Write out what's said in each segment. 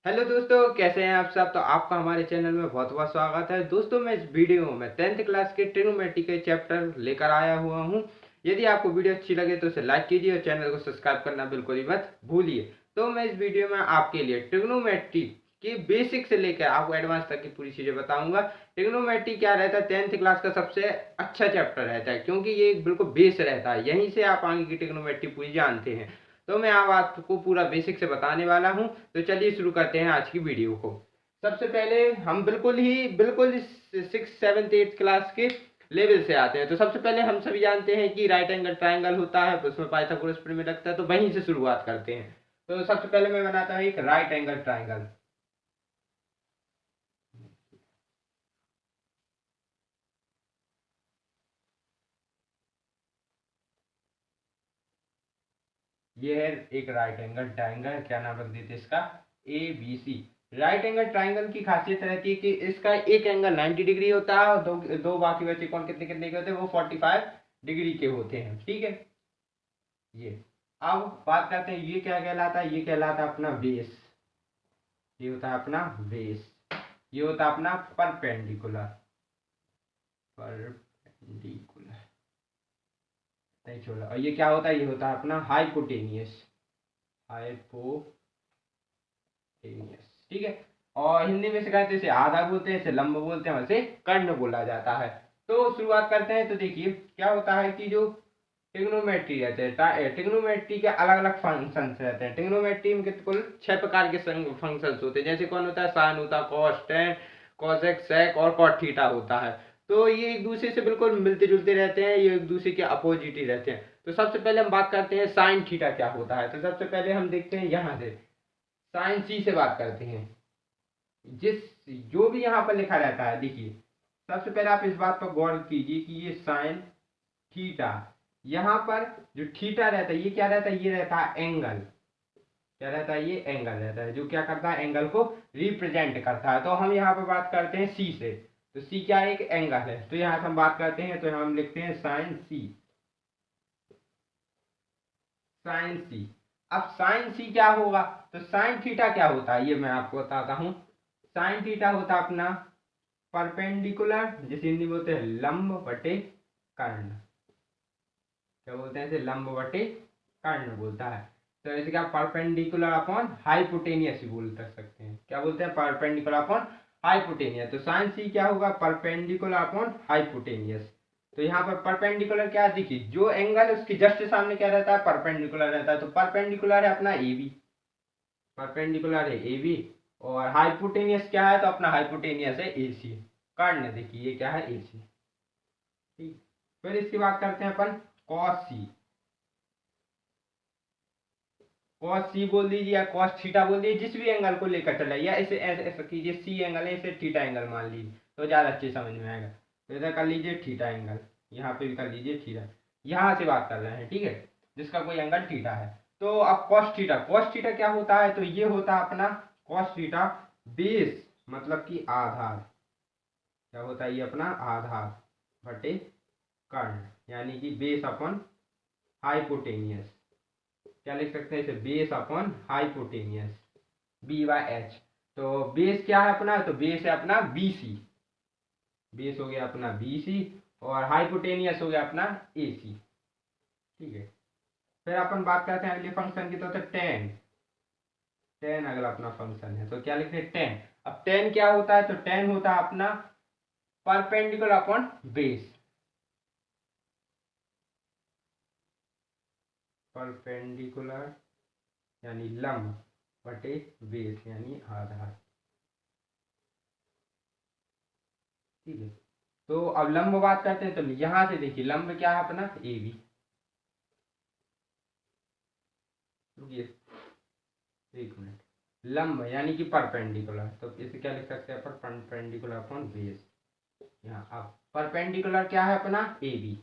Hello दोस्तों, कैसे हैं आप सब। तो आपका हमारे चैनल में बहुत बहुत स्वागत है। दोस्तों, मैं इस वीडियो में 10th क्लास के ट्रिग्नोमेट्री के चैप्टर लेकर आया हुआ हूं। यदि आपको वीडियो अच्छी लगे तो इसे लाइक कीजिए और चैनल को सब्सक्राइब करना बिल्कुल ही मत भूलिए। तो मैं इस वीडियो में आपके लिए ट्रिग्नोमेट्री की बेसिक से लेकर आपको एडवांस तक की पूरी चीजें बताऊंगा। ट्रिग्नोमेट्री क्या रहता है, 10th क्लास का सबसे अच्छा चैप्टर रहता है, क्योंकि ये एक बिल्कुल बेस रहता है। यहीं से आप आगे की ट्रिग्नोमेट्री पूरी जानते हैं। तो मैं अब आपको पूरा बेसिक से बताने वाला हूं। तो चलिए शुरू करते हैं आज की वीडियो को। सबसे पहले हम बिल्कुल 6th 7th 8th क्लास के लेवल से आते हैं। तो सबसे पहले हम सभी जानते हैं कि राइट एंगल ट्राइंगल होता है, उसमें पाइथागोरस प्रमेय लगता है। तो वहीं से शुरुआत करते हैं। तो सबसे पहले मैं बनाता हूँ एक राइट एंगल ट्राइंगल। ये है एक राइट एंगल ट्राइंगल। क्या नाम रख देते इसका? A B C. Right angle triangle की खासियत रहती है कि इसका एक एंगल 90 डिग्री होता है और दो दो बाकी बचे कौन कितने कितने के होते हैं, वो 45 डिग्री के होते हैं। ठीक है। ये अब बात करते हैं, ये क्या कहलाता है? ये कहलाता है अपना बेस। ये होता है अपना बेस। ये होता है अपना परपेंडिकुलर। परपेंडिकुलर नहीं छोड़ा। और ये क्या होता है? ये होता है अपना हाइपोटेनियस। हाइपोटेनियस। ठीक है। और हिंदी में से कहते हैं, इसे आधा बोलते हैं, इसे लंब बोलते हैं, वैसे कर्ण बोला जाता है। तो शुरुआत करते हैं। तो देखिए क्या होता है कि जो ट्रिग्नोमेट्री रहते हैं, ट्रिग्नोमेट्री के अलग अलग फंक्शंस रहते हैं। ट्रिग्नोमेट्री में कुल 6 प्रकार के फंक्शंस होते हैं। जैसे कौन होता है? साइन होता है, कॉस टेन, कॉसेक सेक और कॉट थीटा होता है। तो ये एक दूसरे से बिल्कुल मिलते जुलते रहते हैं, ये एक दूसरे के अपोजिट ही रहते हैं। तो सबसे पहले हम बात करते हैं साइन थीटा क्या होता है। तो सबसे पहले हम देखते हैं यहाँ से साइन सी से बात करते हैं। जिस जो भी यहाँ पर लिखा रहता है, देखिए सबसे पहले आप इस बात पर गौर कीजिए कि ये साइन थीटा, यहाँ पर जो थीटा रहता है ये क्या रहता है? ये रहता है एंगल। क्या रहता है? ये एंगल रहता है, जो क्या करता है? एंगल को रिप्रेजेंट करता है। तो हम यहाँ पर बात करते हैं सी से। तो सी क्या है? एक एंगल है। तो यहाँ से हम बात करते हैं, तो यहाँ हम लिखते हैं साइन सी। साइन सी। अब साइन सी क्या होगा? तो साइन थीटा क्या होता है ये मैं आपको बताता हूं। साइन थीटा होता है अपना परपेंडिकुलर, जिसे हिंदी में बोलते हैं लंब बटे कर्ण। क्या बोलते हैं? इसे लंब बटे कर्ण बोलता है। तो इसे क्या परपेंडिकुलर अपॉन हाइपोटेनियस बोल सकते हैं। क्या बोलते हैं? Perpendicular upon hypotenuse. तो साइन सी क्या होगा? Perpendicular upon hypotenuse. तो यहाँ पर परपेंडिकुलर क्या है? देखिए जो एंगल है उसके जस्ट सामने क्या रहता है? परपेंडिकुलर रहता है। तो परपेंडिकुलर है अपना ए बी। परपेंडिकुलर है ए बी। और हाइपोटेनियस क्या है? तो अपना हाइपोटेनियस है ए सी। कर्ण देखिए ये क्या है? ए सी। ठीक। फिर इसकी बात करते हैं अपन कॉस सी। कॉस सी बोल दीजिए या कॉस थीटा बोल दीजिए, जिस भी एंगल को लेकर चला, या इसे ऐसे ऐसा कीजिए, सी एंगल है इसे थीटा एंगल मान लीजिए तो ज़्यादा अच्छे समझ में आएगा। तो इधर कर लीजिए थीटा एंगल, यहाँ पे भी कर लीजिए थीटा। यहाँ से बात कर रहे हैं, ठीक है, जिसका कोई एंगल थीटा है। तो अब कॉस थीटा, कॉस थीटा क्या होता है? तो ये होता है अपना कॉस थीटा बेस, मतलब कि आधार। क्या होता है? ये अपना आधार बटे कर्ण, यानी कि बेस अपॉन हाइपोटेनियस। क्या लिख सकते हैं इसे? Base upon hypotenuse, B by H. तो बेस क्या है अपना? तो बेस है अपना बी सी। बेस हो गया अपना बी सी और हाइपोटेनियस हो गया अपना ए सी। ठीक है। फिर अपन बात करते हैं अगले फंक्शन की, तो टेन। टेन अगला अपना फंक्शन है। तो क्या लिखते हैं? टेन। अब टेन क्या होता है? तो टेन होता है अपना परपेंडिकुलर अपॉन बेस। परपेंडिकुलर यानी लंब बटे बेस यानी आधार। ठीक है। तो अब लंब बात करते हैं। तो यहां से देखिए लंब क्या है अपना? A B. रुकिए एक मिनट। लंब यानी कि परपेंडिकुलर, तो इसे क्या लिख सकते हैं? Perpendicular upon base. यहाँ अब परपेंडिकुलर क्या है अपना? A B.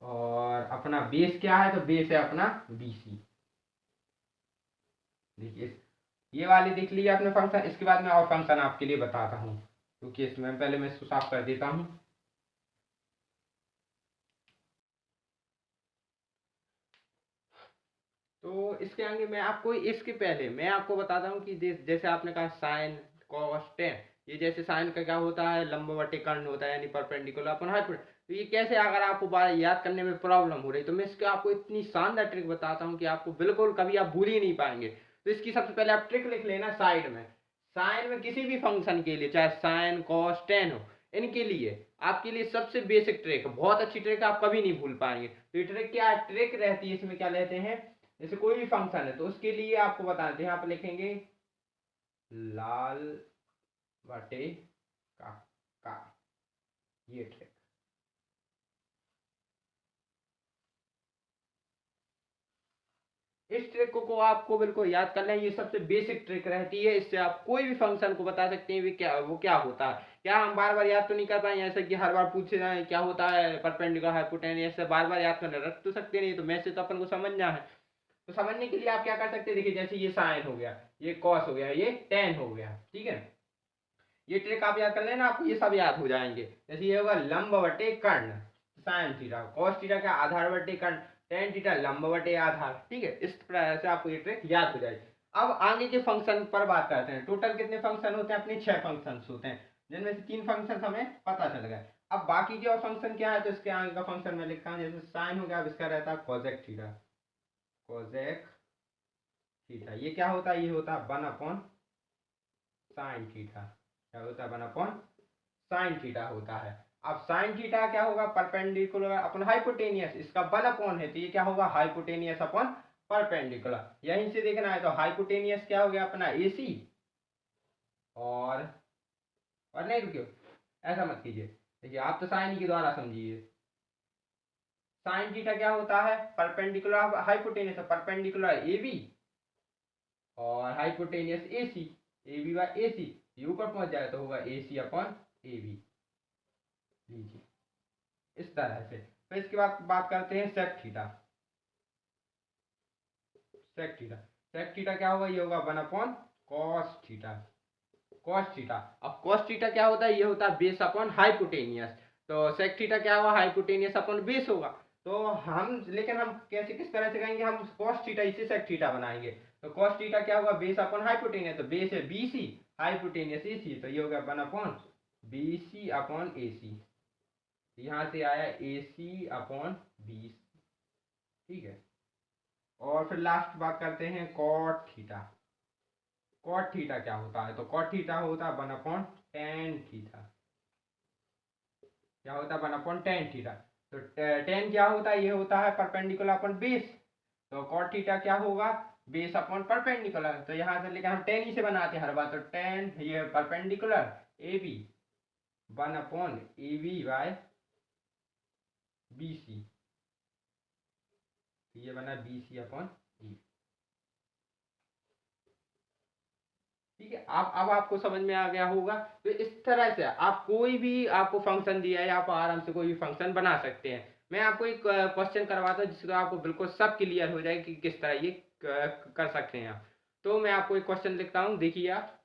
और अपना बेस क्या है? तो बेस है अपना बी सी। देखिए ये वाली देख लीजिए आपने फंक्शन। इसके बाद मैं और फंक्शन आपके लिए बताता हूँ, क्योंकि इसमें पहले मैं इसको साफ कर देता हूँ। तो इसके आगे मैं आपको, इसके पहले मैं आपको बताता हूँ कि जैसे आपने कहा साइन कॉस टेन, ये जैसे साइन का क्या होता है, लंबवत कर्ण होता है यानी परपेंडिकुलर अपन हाइपोटेन्यूज। तो ये कैसे, अगर आपको बार याद करने में प्रॉब्लम हो रही तो मैं इसके आपको इतनी शानदार ट्रिक बताता हूँ कि आपको बिल्कुल कभी आप भूल ही नहीं पाएंगे। तो इसकी सबसे पहले आप ट्रिक लिख लेना साइड में। साइन में किसी भी फंक्शन के लिए, चाहे साइन कॉस टेन हो, इनके लिए आपके लिए सबसे बेसिक ट्रिक, बहुत अच्छी ट्रिक, आप कभी नहीं भूल पाएंगे। तो ये ट्रिक क्या ट्रिक रहती है, इसमें क्या लेते हैं, जैसे कोई भी फंक्शन है तो उसके लिए आपको बताते हैं, यहाँ पर लिखेंगे लाल बटे का, ये ट्रिक। इस ट्रिक को आपको बिल्कुल याद करना है, ये सबसे बेसिक ट्रिक रहती है। इससे आप कोई भी फंक्शन को बता सकते हैं वो क्या होता है। क्या हम बार बार याद तो नहीं कर पाएंगे, ऐसा कि हर बार पूछे जाए क्या होता है परपेंडिकुलर हाइपोटेन्यूज, ऐसे बार बार याद करने रख तो सकते नहीं, तो मैसेज तो अपन को समझना है। तो समझने के लिए आप क्या कर सकते हैं, देखिए जैसे ये साइन हो गया, ये कॉस हो गया, ये टेन हो गया, ठीक है। ये ट्रिक आप याद कर लेना, आपको ये सब याद हो जाएंगे। जैसे ये होगा लंब बटे कर्ण, साइन थीटा, कॉस थीटा का आधार बटे कर्ण, टेन थीटा लंब बटे आधार, ठीक है। इस प्रकार से आपको ये ट्रिक याद हो जाएगी। अब आगे के फंक्शन पर बात करते हैं। टोटल कितने फंक्शन होते हैं, अपने 6 फंक्शन होते हैं, जिनमें से 3 फंक्शन हमें पता चल गए। अब बाकी के और फंक्शन क्या है, तो इसके आगे का फंक्शन मैं लिखता हूँ। जैसे साइन हो गया, अब इसका रहता है कोसेक थीटा, कोसेक थीटा, ये क्या होता है, ये होता है 1 साइन थीटा, क्या होता है 1 साइन थीटा होता है। अब साइन थीटा क्या होगा, परपेंडिकुलर अपन हाइपोटेनियस, इसका 1 है, तो ये क्या होगा हाइपोटेनियस अपन परपेंडिकुलर। यहीं से देखना है तो हाइपोटेनियस क्या हो गया अपना AC, और नहीं रुकियो, ऐसा मत कीजिए, देखिए आप तो साइन के द्वारा समझिए। साइन थीटा क्या होता है, परपेंडिकुलर हाइपोटेनियस, परपेंडिकुलर AB और hypotenuse AC, AB by AC, ये ऊपर पहुंच जाए तो होगा AC अपन AB, लीजिए इस तरह से। तो इसके बाद बात करते हैं sec theta. Sec theta, sec theta क्या होगा, ये होगा 1 कॉस थीटा, कॉस थीटा। अब कॉस थीटा क्या होता है, ये होता है बेस अपन हाइपोटेनियस। तो सेक थीटा क्या होगा, हाइपोटेनियस अपन बेस होगा। तो हम, लेकिन हम कैसे किस तरह से कहेंगे, हम कॉस थीटा इसे सेक थीटा बनाएंगे। तो कॉस थीटा क्या होगा, बेस अपन हाइपोटेनियस, तो बेस है BC, हाइपोटेनियस AC, तो ये होगा 1 BC अपन AC, यहाँ से आया AC अपन 20, ठीक है। और फिर लास्ट बात करते हैं कॉट थीटा। कॉट थीटा क्या होता है, तो कॉट थीटा होता है 1/tan थीटा, क्या होता है 1/tan थीटा। तो टेन क्या होता है, ये होता है परपेंडिकुलर अपन बेस, तो कॉट थीटा क्या होगा, बेस अपन परपेंडिकुलर। तो यहाँ से लेकर हम टेन ही से बनाते हैं हर बार, तो टेन ये perpendicular AB 1/AB bye BC, ये बना BC अपन E, ठीक है। आप अब आपको समझ में आ गया होगा। तो इस तरह से आप कोई भी आपको फंक्शन दिया है, आप आराम से कोई भी फंक्शन बना सकते हैं। मैं आपको एक क्वेश्चन करवाता हूँ जिससे आपको बिल्कुल सब क्लियर हो जाए कि किस तरह ये कर सकते हैं आप। तो मैं आपको एक क्वेश्चन लिखता हूँ, देखिए आप,